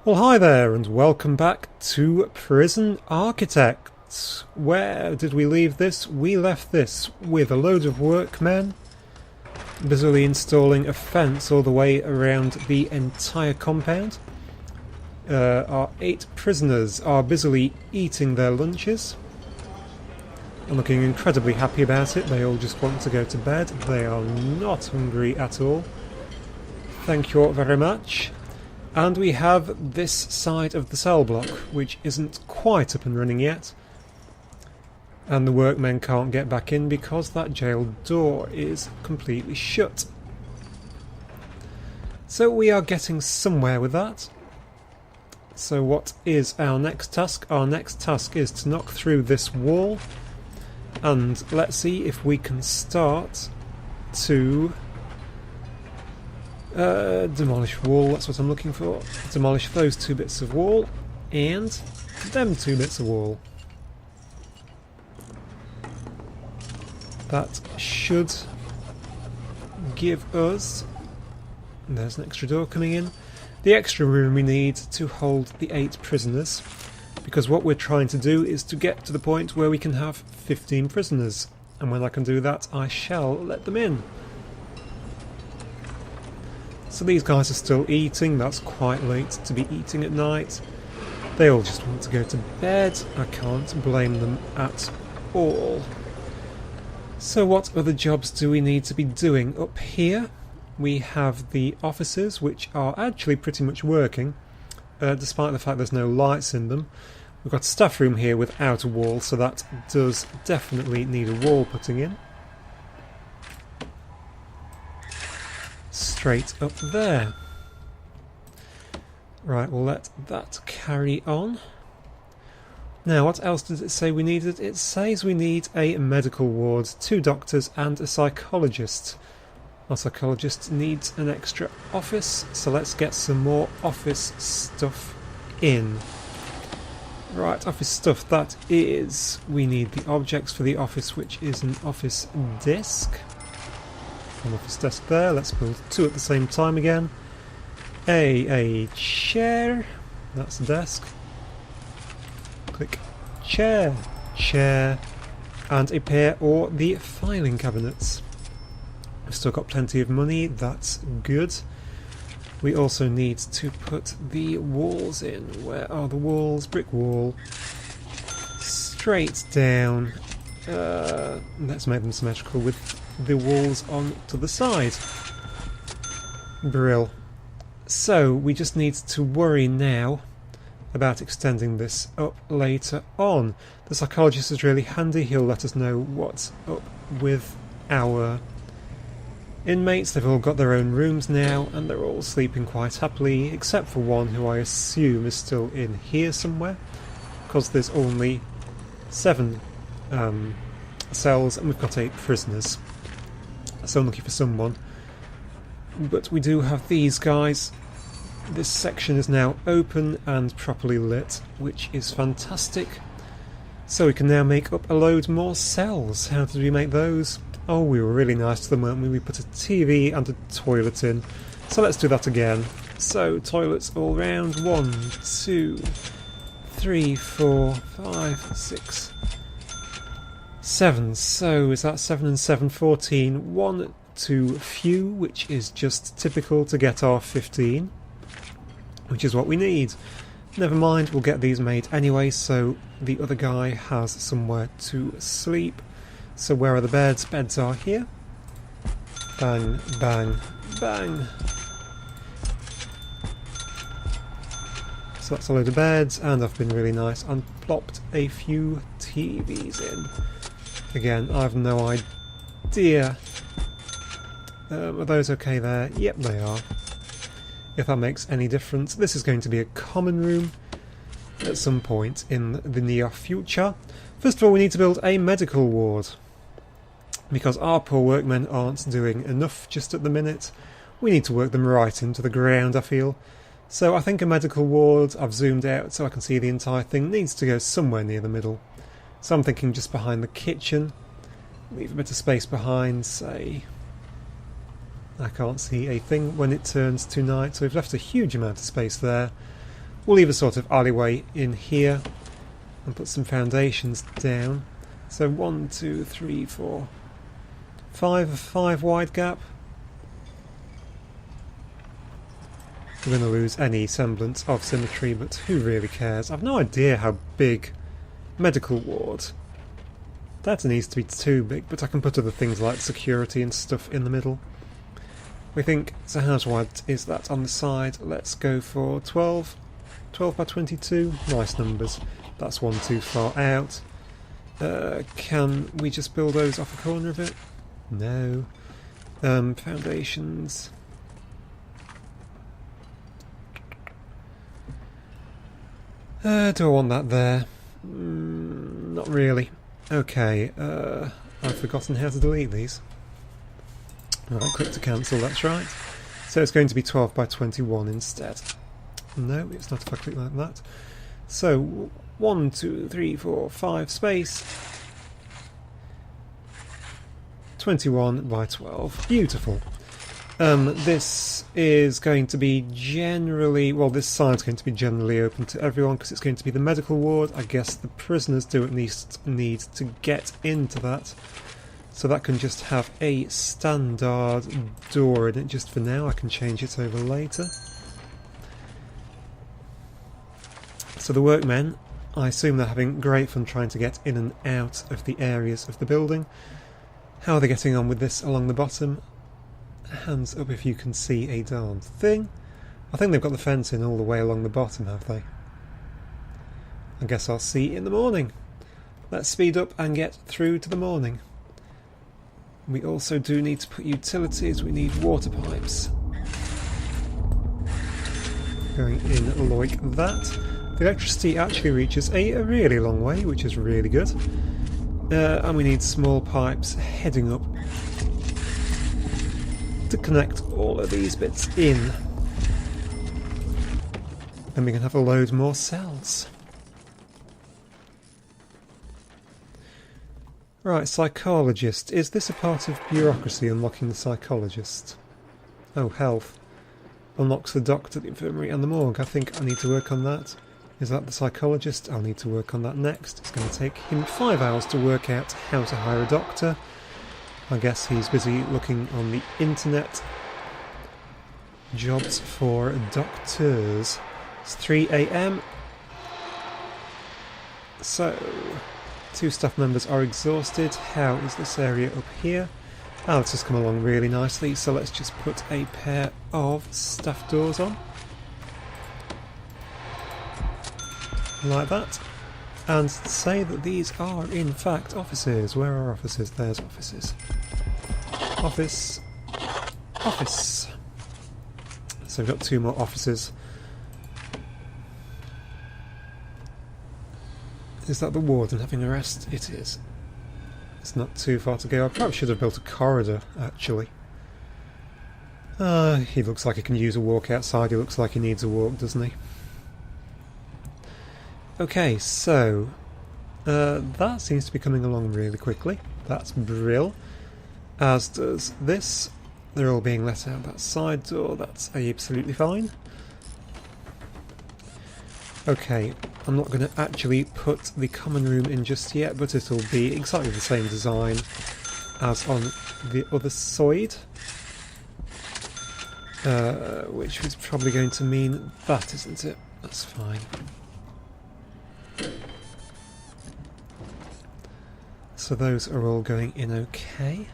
Well, hi there, and welcome back to Prison Architect. Where did we leave this? We left this with a load of workmen busily installing a fence all the way around the entire compound. Our 8 prisoners are busily eating their lunches and looking incredibly happy about it. They all just want to go to bed. They are not hungry at all. Thank you all very much. And we have this side of the cell block, which isn't quite up and running yet. And the workmen can't get back in because that jail door is completely shut. So we are getting somewhere with that. So what is our next task? Our next task is to knock through this wall. And let's see if we can start to demolish wall, that's what I'm looking for. Demolish those 2 bits of wall and them 2 bits of wall. That should give us, there's an extra door coming in, the extra room we need to hold the 8 prisoners, because what we're trying to do is to get to the point where we can have 15 prisoners, and when I can do that I shall let them in. So these guys are still eating. That's quite late to be eating at night. They all just want to go to bed. I can't blame them at all. So what other jobs do we need to be doing? Up here we have the offices, which are actually pretty much working, despite the fact there's no lights in them. We've got a staff room here without a wall, so that does definitely need a wall putting in. Straight up there. Right, we'll let that carry on. Now, what else does it say we needed? It says we need a medical ward, 2 doctors and a psychologist. Our psychologist needs an extra office, so let's get some more office stuff in. Right, office stuff, that is, we need the objects for the office, which is an office desk. An office desk there. Let's build 2 at the same time again. A chair. That's a desk. Click chair, chair, and a pair or the filing cabinets. We've still got plenty of money. That's good. We also need to put the walls in. Where are the walls? Brick wall. Straight down. Let's make them symmetrical with the walls on to the side. Brill. So we just need to worry now about extending this up later on. The psychologist is really handy. He'll let us know what's up with our inmates. They've all got their own rooms now and they're all sleeping quite happily, except for one who I assume is still in here somewhere, because there's only 7 cells and we've got 8 prisoners. So I'm looking for someone. But we do have these guys. This section is now open and properly lit, which is fantastic. So we can now make up a load more cells. How did we make those? Oh, we were really nice to them, weren't we? We put a TV and a toilet in. So let's do that again. So toilets all round. 1, 2, 3, 4, 5, 6, 7. So is that 7 and 7, 14? 1 too few, which is just typical to get our 15, which is what we need. Never mind, we'll get these made anyway, so the other guy has somewhere to sleep. So where are the beds? Beds are here. Bang, bang, bang. So that's a load of beds, and I've been really nice and plopped a few TVs in. Again, I've no idea. Are those okay there? Yep, they are. If that makes any difference. This is going to be a common room at some point in the near future. First of all, we need to build a medical ward, because our poor workmen aren't doing enough just at the minute. We need to work them right into the ground, I feel. So I think a medical ward, I've zoomed out so I can see the entire thing, needs to go somewhere near the middle. So I'm thinking just behind the kitchen. Leave a bit of space behind, say. I can't see a thing when it turns to night, so we've left a huge amount of space there. We'll leave a sort of alleyway in here and put some foundations down. So 1, 2, 3, 4, 5 wide gap. We're going to lose any semblance of symmetry, but who really cares? I've no idea how big medical ward. That needs to be too big, but I can put other things like security and stuff in the middle. We think, so how wide is that on the side? Let's go for 12 by 22. Nice numbers. That's one too far out. Can we just build those off a corner of it? No. Foundations. Do I want that there? Not really. Okay, I've forgotten how to delete these. Alright, click to cancel, that's right. So it's going to be 12 by 21 instead. No, it's not if I click like that. So, 1, 2, 3, 4, 5 space. 21 by 12. Beautiful. This is going to be generally, well, this side's going to be generally open to everyone because it's going to be the medical ward. I guess the prisoners do at least need to get into that. So that can just have a standard door in it just for now. I can change it over later. So the workmen, I assume they're having great fun trying to get in and out of the areas of the building. How are they getting on with this along the bottom? Hands up if you can see a darn thing. I think they've got the fence in all the way along the bottom, have they? I guess I'll see in the morning. Let's speed up and get through to the morning. We also do need to put utilities. We need water pipes. Going in like that. The electricity actually reaches a really long way, which is really good. And we need small pipes heading up to connect all of these bits in. And we can have a load more cells. Right, psychologist. Is this a part of bureaucracy, unlocking the psychologist? Oh, health. Unlocks the doctor, the infirmary and the morgue. I think I need to work on that. Is that the psychologist? I'll need to work on that next. It's going to take him 5 hours to work out how to hire a doctor. I guess he's busy looking on the internet. Jobs for doctors. It's 3 AM. So, 2 staff members are exhausted. How is this area up here? Oh, this has come along really nicely, so let's just put a pair of staff doors on. Like that. And say that these are in fact offices. Where are offices? There's offices. Office. Office. So we've got 2 more offices. Is that the warden having a rest? It is. It's not too far to go. I probably should have built a corridor, actually. He looks like he can use a walk outside. He looks like he needs a walk, doesn't he? Okay, so that seems to be coming along really quickly. That's brill. As does this. They're all being let out that side door. That's absolutely fine. Okay, I'm not going to actually put the common room in just yet, but it'll be exactly the same design as on the other side. Which is probably going to mean that, isn't it? That's fine. So those are all going in okay.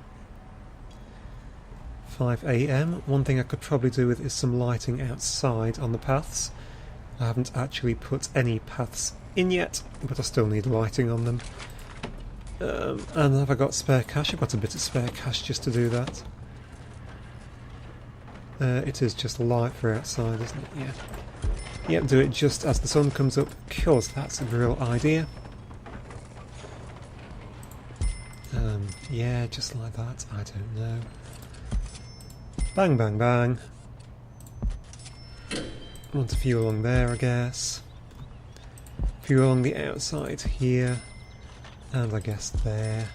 5 AM. One thing I could probably do with is some lighting outside on the paths. I haven't actually put any paths in yet, but I still need lighting on them. And have I got spare cash? I've got a bit of spare cash just to do that. It is just light for outside, isn't it? Yeah. Yep, do it just as the sun comes up, because that's a real idea. Yeah, just like that. I don't know. Bang, bang, bang. Want a few along there, I guess. A few along the outside here. And I guess there.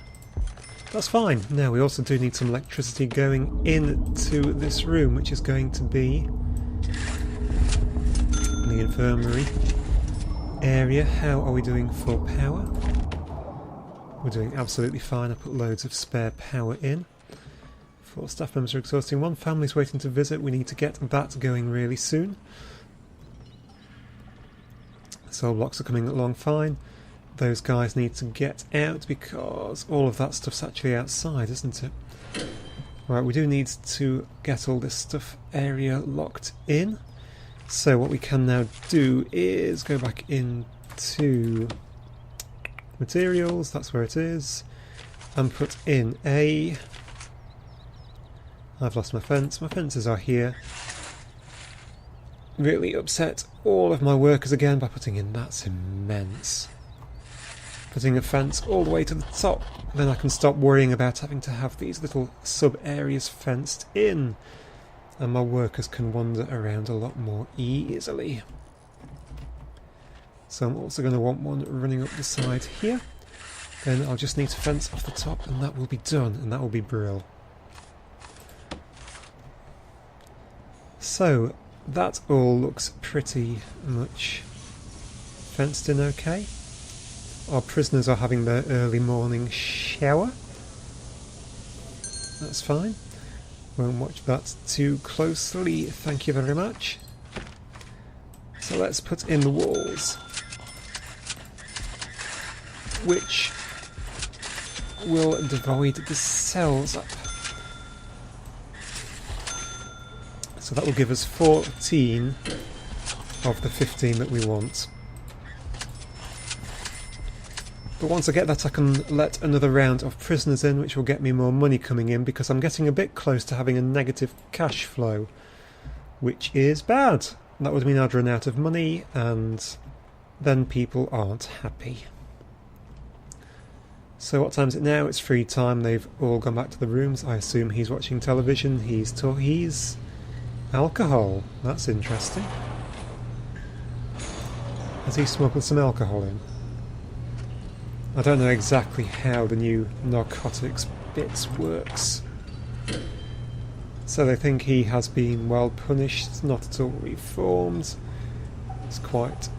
That's fine. Now we also do need some electricity going into this room, which is going to be infirmary area. How are we doing for power? We're doing absolutely fine. I put loads of spare power in. 4 staff members are exhausting. 1 family's waiting to visit. We need to get that going really soon. Cell blocks are coming along fine. Those guys need to get out because all of that stuff's actually outside, isn't it? Right, we do need to get all this stuff area locked in. So what we can now do is go back into materials, that's where it is, and put in a... I've lost my fence. My fences are here. Really upset all of my workers again by putting in... That's immense. Putting a fence all the way to the top. Then I can stop worrying about having to have these little sub-areas fenced in. And my workers can wander around a lot more easily. So I'm also going to want one running up the side here. Then I'll just need to fence off the top and that will be done. And that will be brill. So... that all looks pretty much fenced in okay. Our prisoners are having their early morning shower. That's fine. Won't watch that too closely, thank you very much. So let's put in the walls, which will divide the cells up. So that will give us 14 of the 15 that we want. But once I get that I can let another round of prisoners in, which will get me more money coming in, because I'm getting a bit close to having a negative cash flow, which is bad. That would mean I'd run out of money and then people aren't happy. So what time is it now? It's free time. They've all gone back to the rooms. I assume he's watching television. He's alcohol. That's interesting. Has he smuggled some alcohol in? I don't know exactly how the new narcotics bits works. So they think he has been well punished, not at all reformed. It's quite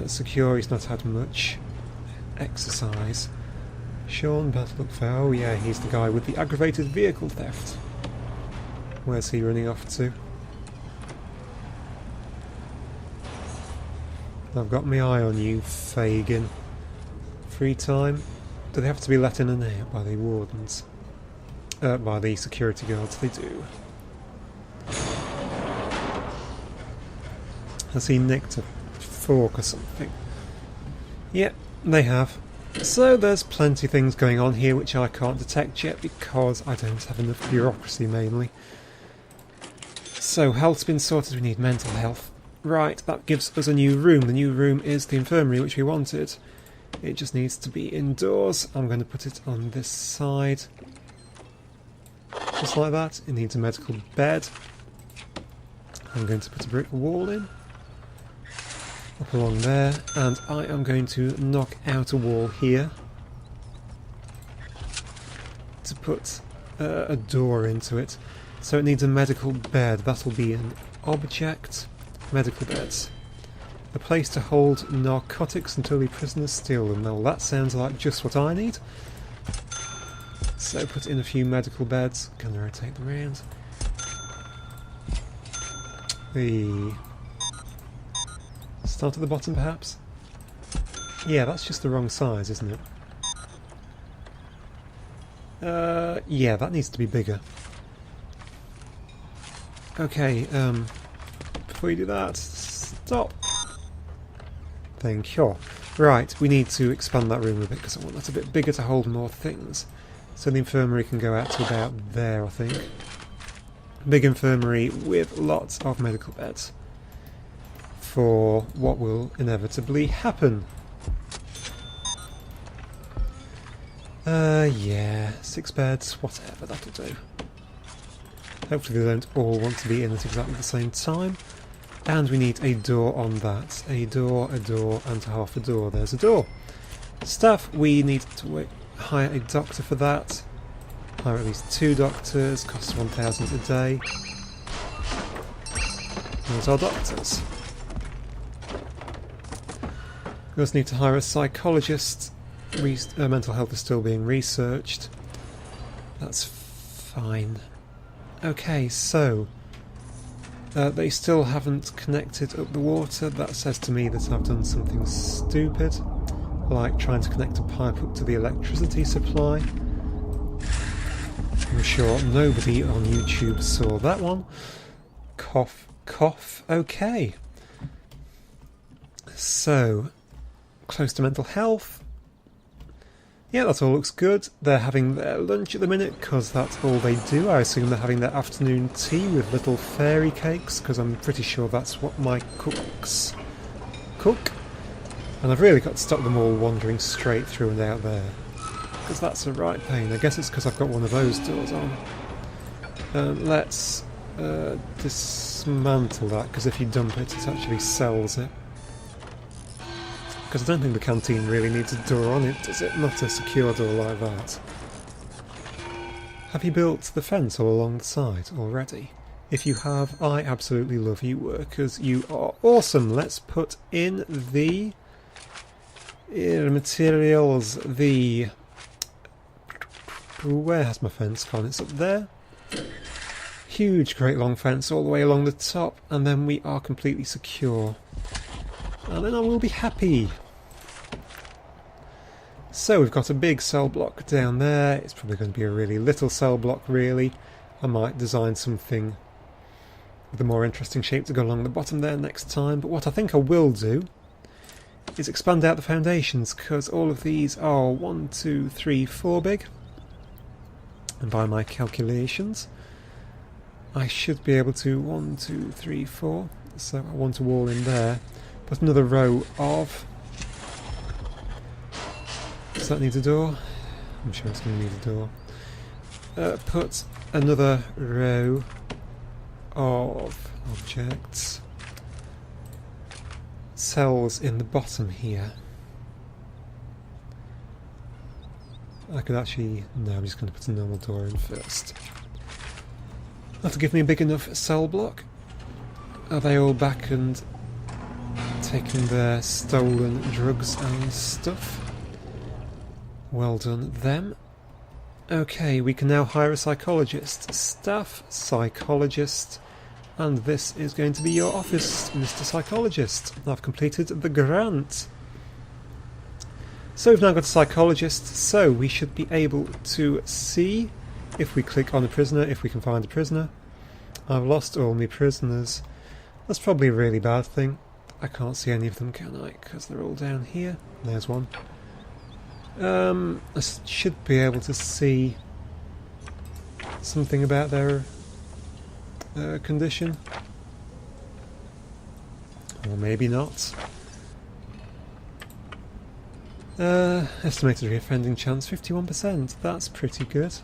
secure, he's not had much exercise. Sean Battlefair, oh yeah, he's the guy with the aggravated vehicle theft. Where's he running off to? I've got my eye on you, Fagin. Free time? Do they have to be let in and out by the wardens? By the security guards, they do. Has he nicked a fork or something? Yep, they have. So there's plenty of things going on here which I can't detect yet because I don't have enough bureaucracy mainly. So health's been sorted, we need mental health. Right, that gives us a new room. The new room is the infirmary which we wanted. It just needs to be indoors. I'm going to put it on this side. Just like that. It needs a medical bed. I'm going to put a brick wall in. Up along there. And I am going to knock out a wall here. To put a door into it. So it needs a medical bed. That'll be an object. Medical beds. A place to hold narcotics until the prisoners steal them. Well, that sounds like just what I need. So put in a few medical beds. Can I rotate them around? Start at the bottom, perhaps? Yeah, that's just the wrong size, isn't it? Yeah, that needs to be bigger. Okay, before you do that, stop. Thank you. Right, we need to expand that room a bit because I want that a bit bigger to hold more things. So the infirmary can go out to about there, I think. Big infirmary with lots of medical beds for what will inevitably happen. Yeah, 6 beds, whatever, that'll do. Hopefully they don't all want to be in at exactly the same time. And we need a door on that. A door, and half a door. There's a door. Staff, we need to hire a doctor for that. Hire at least 2 doctors, costs 1,000 a day. There's our doctors. We also need to hire a psychologist. Mental health is still being researched. That's fine. Okay, so they still haven't connected up the water. That says to me that I've done something stupid, like trying to connect a pipe up to the electricity supply. I'm sure nobody on YouTube saw that one. Cough, cough. Okay. So, close to mental health. Yeah, that all looks good. They're having their lunch at the minute because that's all they do. I assume they're having their afternoon tea with little fairy cakes because I'm pretty sure that's what my cooks cook. And I've really got to stop them all wandering straight through and out there because that's a right pain. I guess it's because I've got one of those doors on. Let's dismantle that because if you dump it, it actually sells it. Because I don't think the canteen really needs a door on it, does it? Not a secure door like that. Have you built the fence all along the side already? If you have, I absolutely love you workers. You are awesome. Let's put in the materials. Where has my fence gone? It's up there. Huge, great long fence all the way along the top, and then we are completely secure. And then I will be happy. So we've got a big cell block down there. It's probably going to be a really little cell block, really. I might design something with a more interesting shape to go along the bottom there next time. But what I think I will do is expand out the foundations, because all of these are 1, 2, 3, 4 big. And by my calculations, I should be able to 1, 2, 3, 4. So I want a wall in there. Put another row of... Does that need a door? I'm sure it's going to need a door. Put another row of objects. Cells in the bottom here. I could actually... No, I'm just going to put a normal door in first. That'll give me a big enough cell block. Are they all back and taking their stolen drugs and stuff? Well done, them. Okay, we can now hire a psychologist. Staff psychologist. And this is going to be your office, Mr. Psychologist. I've completed the grant. So we've now got a psychologist, so we should be able to see, if we click on a prisoner, if we can find a prisoner. I've lost all my prisoners. That's probably a really bad thing. I can't see any of them, can I? Because they're all down here. There's one. I should be able to see something about their condition. Or maybe not. Estimated reoffending chance 51%. That's pretty good.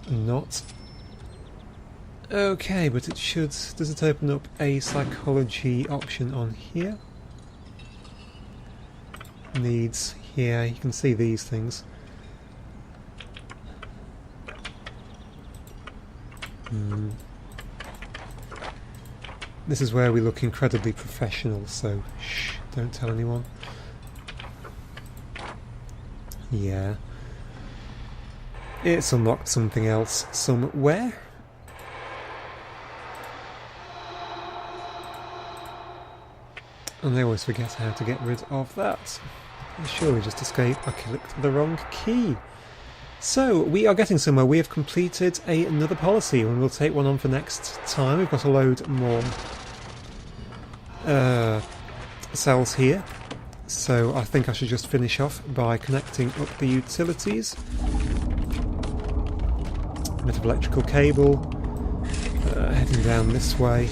Not. Okay, but it should... Does it open up a psychology option on here? Needs... Yeah, you can see these things. This is where we look incredibly professional, so shh, don't tell anyone. Yeah. It's unlocked something else somewhere. And I always forget how to get rid of that. I surely just escaped. I clicked the wrong key. So, we are getting somewhere. We have completed another policy, and we'll take one on for next time. We've got a load more cells here. So I think I should just finish off by connecting up the utilities. A bit of electrical cable heading down this way.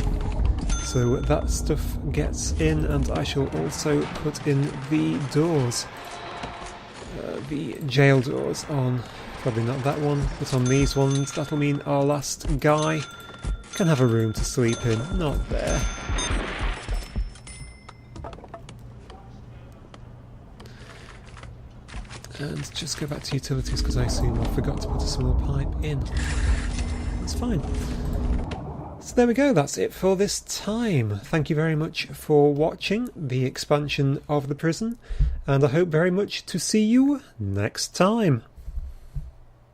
So that stuff gets in, and I shall also put in the doors. The jail doors on, probably not that one, but on these ones. That'll mean our last guy can have a room to sleep in. Not there. And just go back to utilities because I assume I forgot to put a small pipe in. That's fine. So there we go, that's it for this time. Thank you very much for watching the expansion of the prison, and I hope very much to see you next time.